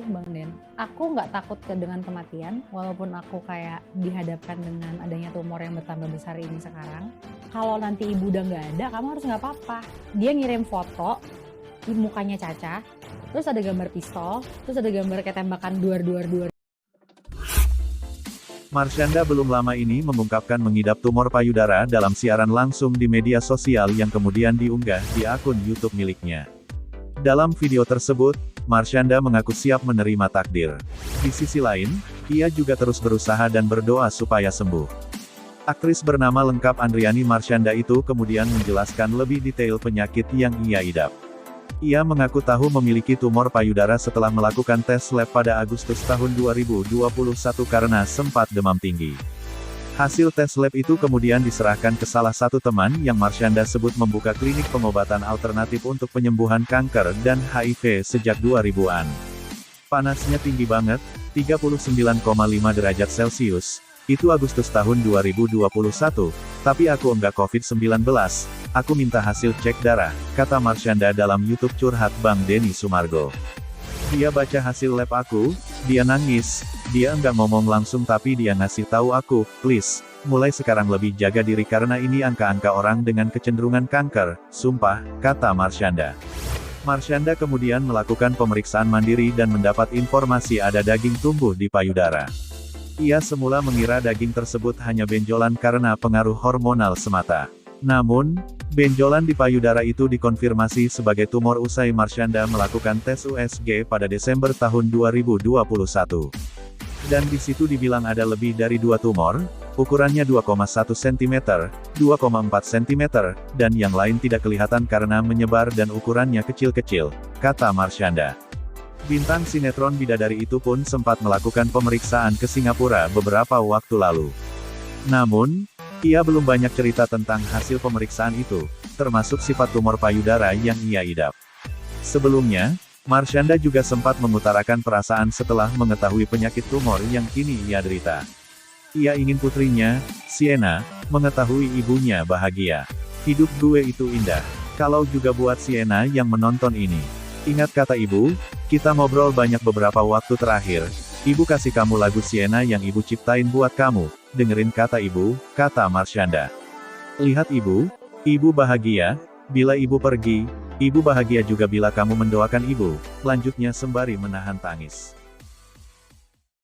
Bang Den. Aku nggak takut dengan kematian, walaupun aku kayak dihadapkan dengan adanya tumor yang bertambah besar ini sekarang. Kalau nanti ibu udah nggak ada, kamu harus nggak apa-apa. Dia ngirim foto, mukanya Caca, terus ada gambar pistol, terus ada gambar kayak tembakan duar-duar-duar. Marshanda belum lama ini mengungkapkan mengidap tumor payudara dalam siaran langsung di media sosial yang kemudian diunggah di akun YouTube miliknya. Dalam video tersebut, Marshanda mengaku siap menerima takdir. Di sisi lain, ia juga terus berusaha dan berdoa supaya sembuh. Aktris bernama lengkap Andriani Marshanda itu kemudian menjelaskan lebih detail penyakit yang ia idap. Ia mengaku tahu memiliki tumor payudara setelah melakukan tes lab pada Agustus tahun 2021 karena sempat demam tinggi. Hasil tes lab itu kemudian diserahkan ke salah satu teman yang Marshanda sebut membuka klinik pengobatan alternatif untuk penyembuhan kanker dan HIV sejak 2000-an. Panasnya tinggi banget, 39,5 derajat Celcius. Itu Agustus tahun 2021, tapi aku enggak COVID-19, aku minta hasil cek darah, kata Marshanda dalam YouTube curhat Bang Denny Sumargo. Dia baca hasil lab aku, dia nangis, dia enggak ngomong langsung tapi dia ngasih tahu aku, please, mulai sekarang lebih jaga diri karena ini angka-angka orang dengan kecenderungan kanker, sumpah, kata Marshanda. Marshanda kemudian melakukan pemeriksaan mandiri dan mendapat informasi ada daging tumbuh di payudara. Ia semula mengira daging tersebut hanya benjolan karena pengaruh hormonal semata. Namun, benjolan di payudara itu dikonfirmasi sebagai tumor usai Marshanda melakukan tes USG pada Desember tahun 2021. Dan di situ dibilang ada lebih dari 2 tumor, ukurannya 2,1 cm, 2,4 cm, dan yang lain tidak kelihatan karena menyebar dan ukurannya kecil-kecil, kata Marshanda. Bintang sinetron Bidadari itu pun sempat melakukan pemeriksaan ke Singapura beberapa waktu lalu. Namun, ia belum banyak cerita tentang hasil pemeriksaan itu, termasuk sifat tumor payudara yang ia idap. Sebelumnya, Marshanda juga sempat mengutarakan perasaan setelah mengetahui penyakit tumor yang kini ia derita. Ia ingin putrinya, Sienna, mengetahui ibunya bahagia. Hidup gue itu indah. Kalau juga buat Sienna yang menonton ini. Ingat kata ibu, kita ngobrol banyak beberapa waktu terakhir, ibu kasih kamu lagu Sienna yang ibu ciptain buat kamu, dengerin kata ibu, kata Marshanda. Lihat ibu bahagia, bila ibu pergi, ibu bahagia juga bila kamu mendoakan ibu, lanjutnya sembari menahan tangis.